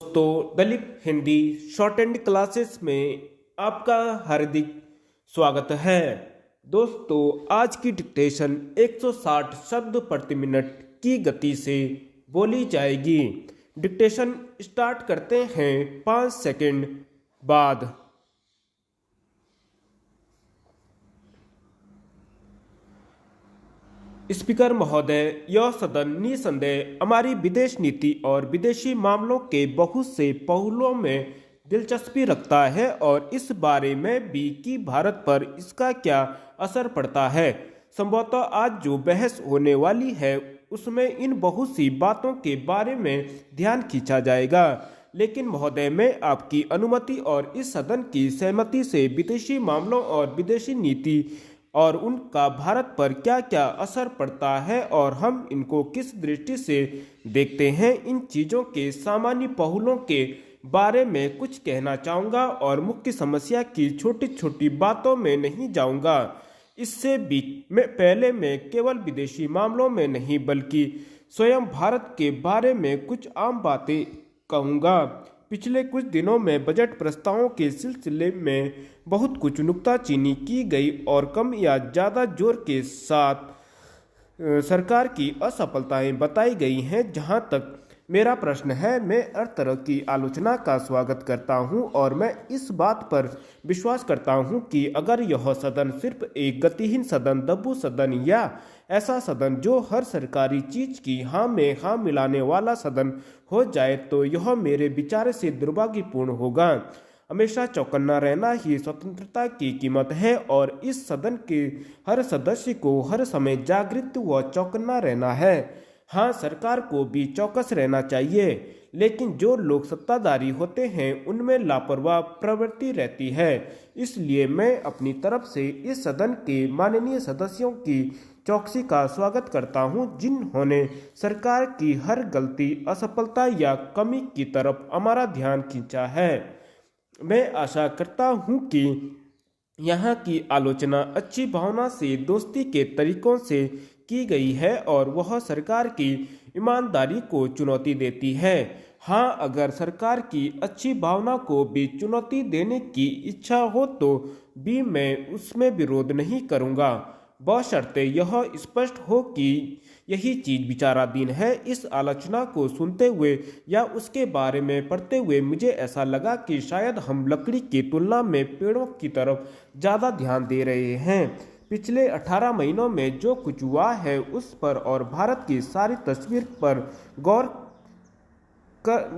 दोस्तों, दलित Hindi short and classes में आपका हार्दिक स्वागत है। दोस्तों, आज की डिक्टेशन 160 शब्द प्रति मिनट की गति से बोली जाएगी। डिक्टेशन स्टार्ट करते हैं 5 सेकंड बाद। स्पीकर महोदय, यह सदन निसंदेह हमारी विदेश नीति और विदेशी मामलों के बहुत से पहलुओं में दिलचस्पी रखता है और इस बारे में भी कि भारत पर इसका क्या असर पड़ता है। संभवतः आज जो बहस होने वाली है उसमें इन बहुत सी बातों के बारे में ध्यान खींचा जाएगा। लेकिन महोदय, मैं आपकी अनुमति और इस सदन की सहमति से विदेशी मामलों और विदेशी नीति और उनका भारत पर क्या क्या असर पड़ता है और हम इनको किस दृष्टि से देखते हैं, इन चीज़ों के सामान्य पहलुओं के बारे में कुछ कहना चाहूँगा और मुख्य समस्या की छोटी छोटी बातों में नहीं जाऊँगा। इससे भी पहले मैं केवल विदेशी मामलों में नहीं बल्कि स्वयं भारत के बारे में कुछ आम बातें कहूँगा। पिछले कुछ दिनों में बजट प्रस्तावों के सिलसिले में बहुत कुछ नुक्ताचीनी की गई और कम या ज़्यादा जोर के साथ सरकार की असफलताएं बताई गई हैं। जहां तक मेरा प्रश्न है, मैं हर तरह की आलोचना का स्वागत करता हूं और मैं इस बात पर विश्वास करता हूं कि अगर यह सदन सिर्फ एक गतिहीन सदन, दब्बू सदन या ऐसा सदन जो हर सरकारी चीज की हाँ में हाँ मिलाने वाला सदन हो जाए तो यह मेरे विचार से दुर्भाग्यपूर्ण होगा। हमेशा चौकन्ना रहना ही स्वतंत्रता की कीमत है और इस सदन के हर सदस्य को हर समय जागृत व चौकन्ना रहना है। हाँ, सरकार को भी चौकस रहना चाहिए, लेकिन जो लोग सत्ताधारी होते हैं उनमें लापरवाह प्रवृत्ति रहती है। इसलिए मैं अपनी तरफ से इस सदन के माननीय सदस्यों की चौकसी का स्वागत करता हूं, जिन्होंने सरकार की हर गलती, असफलता या कमी की तरफ हमारा ध्यान खींचा है। मैं आशा करता हूं कि यहाँ की आलोचना अच्छी भावना से, दोस्ती के तरीकों से की गई है और वह सरकार की ईमानदारी को चुनौती देती है। हाँ, अगर सरकार की अच्छी भावना को भी चुनौती देने की इच्छा हो तो भी मैं उसमें विरोध नहीं करूँगा, बशर्ते यह स्पष्ट हो कि यही चीज़ विचाराधीन है। इस आलोचना को सुनते हुए या उसके बारे में पढ़ते हुए मुझे ऐसा लगा कि शायद हम लकड़ी की तुलना में पेड़ों की तरफ ज़्यादा ध्यान दे रहे हैं। पिछले 18 महीनों में जो कुछ हुआ है उस पर और भारत की सारी तस्वीर पर गौर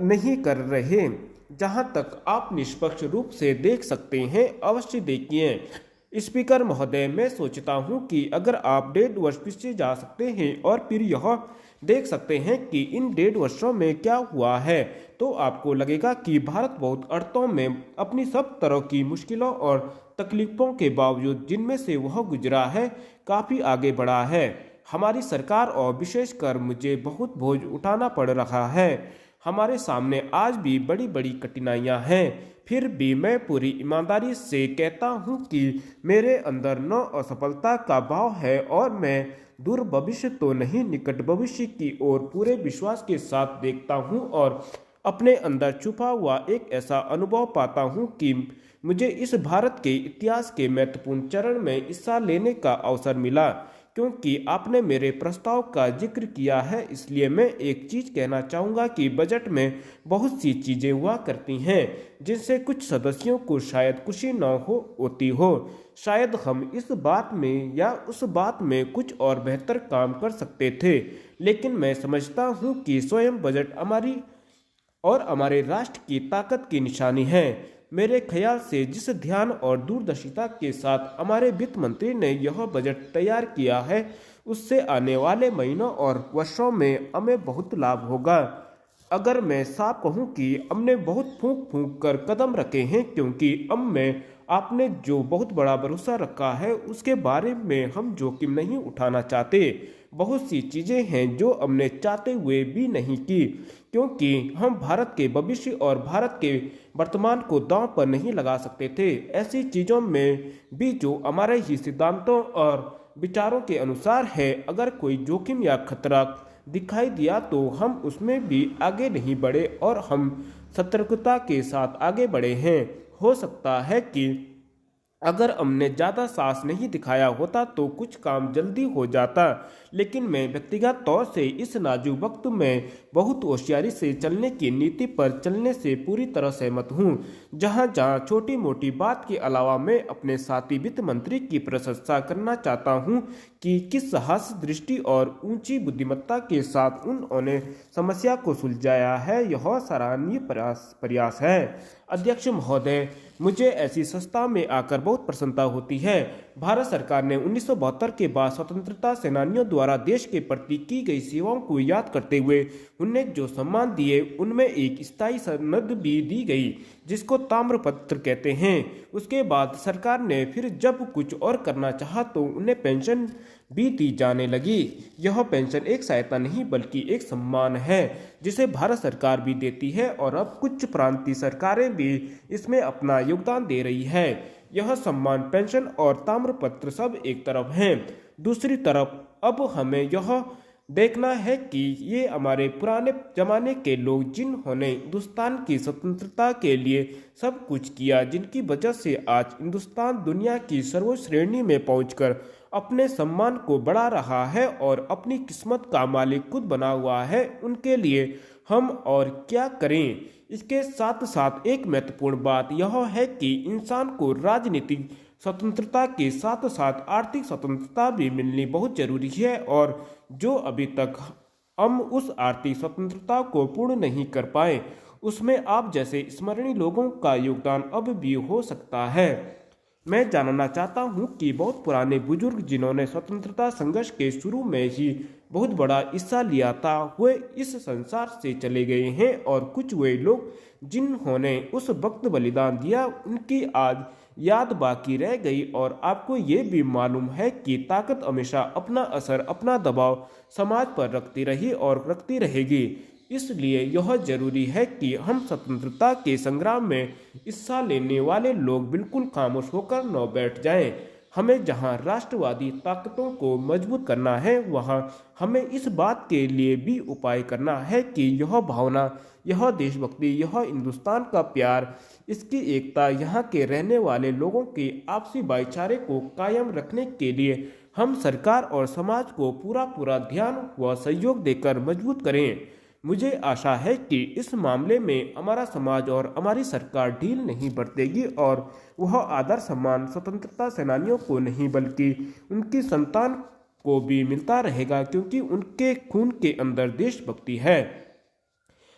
नहीं कर रहे। जहां तक आप निष्पक्ष रूप से देख सकते हैं, अवश्य देखिए। स्पीकर महोदय, मैं सोचता हूं कि अगर आप 1.5 वर्ष पीछे जा सकते हैं और फिर यह देख सकते हैं कि इन 1.5 वर्षों में क्या हुआ है, तो आपको लगेगा कि भारत बहुत अर्थों में अपनी सब तरह की मुश्किलों और तकलीफों के बावजूद, जिनमें से वह गुजरा है, काफ़ी आगे बढ़ा है। हमारी सरकार और विशेषकर मुझे बहुत बोझ उठाना पड़ रहा है। हमारे सामने आज भी बड़ी बड़ी कठिनाइयां हैं। फिर भी मैं पूरी ईमानदारी से कहता हूं कि मेरे अंदर न असफलता का भाव है और मैं दूर भविष्य तो नहीं, निकट भविष्य की ओर पूरे विश्वास के साथ देखता हूं और अपने अंदर छुपा हुआ एक ऐसा अनुभव पाता हूं कि मुझे इस भारत के इतिहास के महत्वपूर्ण चरण में हिस्सा लेने का अवसर मिला। क्योंकि आपने मेरे प्रस्ताव का जिक्र किया है, इसलिए मैं एक चीज़ कहना चाहूँगा कि बजट में बहुत सी चीज़ें हुआ करती हैं जिनसे कुछ सदस्यों को शायद खुशी न होती हो। शायद हम इस बात में या उस बात में कुछ और बेहतर काम कर सकते थे, लेकिन मैं समझता हूँ कि स्वयं बजट हमारी और हमारे राष्ट्र की ताकत की निशानी है। मेरे ख्याल से जिस ध्यान और दूरदर्शिता के साथ हमारे वित्त मंत्री ने यह बजट तैयार किया है, उससे आने वाले महीनों और वर्षों में हमें बहुत लाभ होगा। अगर मैं साफ कहूं कि हमने बहुत फूंक फूंक कर कदम रखे हैं, क्योंकि हम में आपने जो बहुत बड़ा भरोसा रखा है उसके बारे में हम जोखिम नहीं उठाना चाहते। बहुत सी चीज़ें हैं जो हमने चाहते हुए भी नहीं की, क्योंकि हम भारत के भविष्य और भारत के वर्तमान को दांव पर नहीं लगा सकते थे। ऐसी चीज़ों में भी जो हमारे ही सिद्धांतों और विचारों के अनुसार है, अगर कोई जोखिम या खतरा दिखाई दिया तो हम उसमें भी आगे नहीं बढ़े और हम सतर्कता के साथ आगे बढ़े हैं। हो सकता है कि अगर हमने ज़्यादा साहस नहीं दिखाया होता तो कुछ काम जल्दी हो जाता, लेकिन मैं व्यक्तिगत तौर से इस नाजुक वक्त में बहुत होशियारी से चलने की नीति पर चलने से पूरी तरह सहमत हूँ। जहाँ जहाँ छोटी मोटी बात के अलावा मैं अपने साथी वित्त मंत्री की प्रशंसा करना चाहता हूँ कि किस साहस, दृष्टि और ऊंची बुद्धिमत्ता के साथ उन्होंने समस्या को सुलझाया है। यह सराहनीय प्रयास है। अध्यक्ष महोदय, मुझे ऐसी संस्था में आकर बहुत प्रसन्नता होती है। भारत सरकार ने 1972 के बाद स्वतंत्रता सेनानियों द्वारा देश के प्रति की गई सेवाओं को याद करते हुए उन्हें जो सम्मान दिए उनमें एक स्थायी सनद भी दी गई जिसको ताम्रपत्र कहते हैं। उसके बाद सरकार ने फिर जब कुछ और करना चाहा तो उन्हें पेंशन भी दी जाने लगी। यह पेंशन एक सहायता नहीं बल्कि एक सम्मान है जिसे भारत सरकार भी देती है और अब कुछ प्रांतीय सरकारें भी इसमें अपना योगदान दे रही है। यह सम्मान, पेंशन और ताम्रपत्र सब एक तरफ हैं। दूसरी तरफ अब हमें यह देखना है कि ये हमारे पुराने जमाने के लोग जिन्होंने हिंदुस्तान की स्वतंत्रता के लिए सब कुछ किया, जिनकी वजह से आज हिंदुस्तान दुनिया की सर्वोच्च श्रेणी में पहुंचकर अपने सम्मान को बढ़ा रहा है और अपनी किस्मत का मालिक खुद बना हुआ है, उनके लिए हम और क्या करें। इसके साथ साथ एक महत्वपूर्ण बात यह है कि इंसान को राजनीतिक स्वतंत्रता के साथ साथ आर्थिक स्वतंत्रता भी मिलनी बहुत जरूरी है और जो अभी तक हम उस आर्थिक स्वतंत्रता को पूर्ण नहीं कर पाए उसमें आप जैसे स्मरणीय लोगों का योगदान अब भी हो सकता है। मैं जानना चाहता हूं कि बहुत पुराने बुजुर्ग जिन्होंने स्वतंत्रता संघर्ष के शुरू में ही बहुत बड़ा हिस्सा लिया था वे इस संसार से चले गए हैं और कुछ वे लोग जिन्होंने उस वक्त बलिदान दिया उनकी आज याद बाकी रह गई और आपको ये भी मालूम है कि ताकत हमेशा अपना असर, अपना दबाव समाज पर रखती रही और रखती रहेगी। इसलिए यह जरूरी है कि हम स्वतंत्रता के संग्राम में हिस्सा लेने वाले लोग बिल्कुल खामोश होकर न बैठ जाएं। हमें जहां राष्ट्रवादी ताकतों को मजबूत करना है वहां हमें इस बात के लिए भी उपाय करना है कि यह भावना, यह देशभक्ति, यह हिंदुस्तान का प्यार, इसकी एकता, यहाँ के रहने वाले लोगों के आपसी भाईचारे को कायम रखने के लिए हम सरकार और समाज को पूरा ध्यान व सहयोग देकर मजबूत करें। मुझे आशा है कि इस मामले में हमारा समाज और हमारी सरकार ढील नहीं बरतेगी और वह आदर सम्मान स्वतंत्रता सेनानियों को नहीं बल्कि उनकी संतान को भी मिलता रहेगा क्योंकि उनके खून के अंदर देशभक्ति है।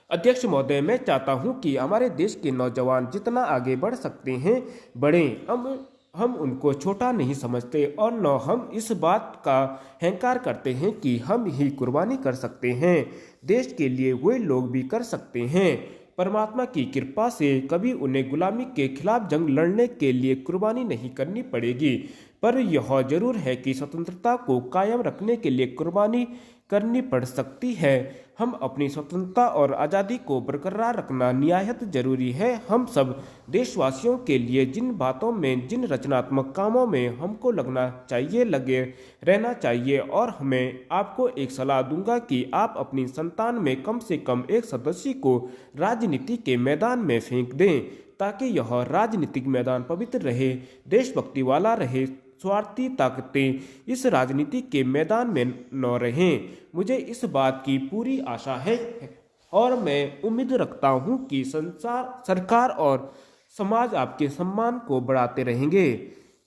अध्यक्ष महोदय, मैं चाहता हूं कि हमारे देश के नौजवान जितना आगे बढ़ सकते हैं बढ़ें। हम उनको छोटा नहीं समझते और न हम इस बात का अहंकार करते हैं कि हम ही कुर्बानी कर सकते हैं। देश के लिए वे लोग भी कर सकते हैं। परमात्मा की कृपा से कभी उन्हें गुलामी के खिलाफ जंग लड़ने के लिए कुर्बानी नहीं करनी पड़ेगी, पर यह जरूर है कि स्वतंत्रता को कायम रखने के लिए कुर्बानी करनी पड़ सकती है। हम अपनी स्वतंत्रता और आज़ादी को बरकरार रखना निहायत जरूरी है। हम सब देशवासियों के लिए जिन बातों में, जिन रचनात्मक कामों में हमको लगना चाहिए, लगे रहना चाहिए और मैं आपको एक सलाह दूंगा कि आप अपनी संतान में कम से कम एक सदस्य को राजनीति के मैदान में फेंक दें ताकि यह राजनीतिक मैदान पवित्र रहे, देशभक्ति वाला रहे, स्वार्थी ताकतें इस राजनीति के मैदान में न रहें। मुझे इस बात की पूरी आशा है और मैं उम्मीद रखता हूं कि सरकार और समाज आपके सम्मान को बढ़ाते रहेंगे।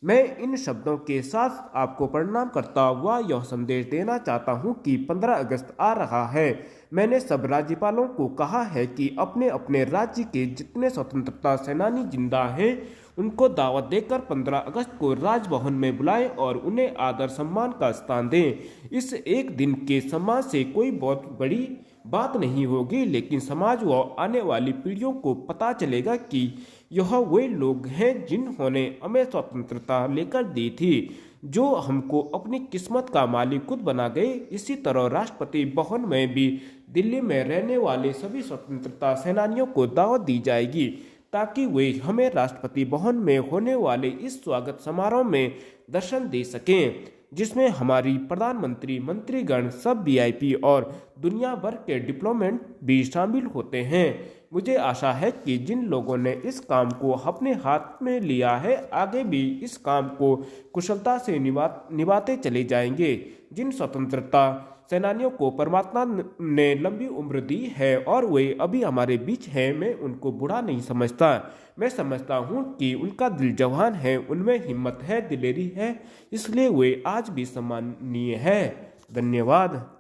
मैं इन शब्दों के साथ आपको प्रणाम करता हुआ यह संदेश देना चाहता हूं कि 15 अगस्त आ रहा है। मैंने सब राज्यपालों को कहा है कि अपने अपने राज्य के जितने स्वतंत्रता सेनानी जिंदा हैं उनको दावत देकर 15 अगस्त को राजभवन में बुलाएं और उन्हें आदर सम्मान का स्थान दें। इस एक दिन के सम्मान से कोई बहुत बड़ी बात नहीं होगी, लेकिन समाज व आने वाली पीढ़ियों को पता चलेगा कि यह वे लोग हैं जिन्होंने हमें स्वतंत्रता लेकर दी थी, जो हमको अपनी किस्मत का मालिक खुद बना गए। इसी तरह राष्ट्रपति भवन में भी दिल्ली में रहने वाले सभी स्वतंत्रता सेनानियों को दावत दी जाएगी ताकि वे हमें राष्ट्रपति भवन में होने वाले इस स्वागत समारोह में दर्शन दे सकें। जिसमें हमारी प्रधानमंत्री, मंत्रीगण, सब वीआईपी और दुनिया भर के डिप्लोमेट भी शामिल होते हैं। मुझे आशा है कि जिन लोगों ने इस काम को अपने हाथ में लिया है आगे भी इस काम को कुशलता से निभाते चले जाएंगे। जिन स्वतंत्रता सेनानियों को परमात्मा ने लंबी उम्र दी है और वे अभी हमारे बीच हैं, मैं उनको बुरा नहीं समझता। मैं समझता हूँ कि उनका दिल जवान है, उनमें हिम्मत है, दिलेरी है, इसलिए वे आज भी सम्माननीय है। धन्यवाद।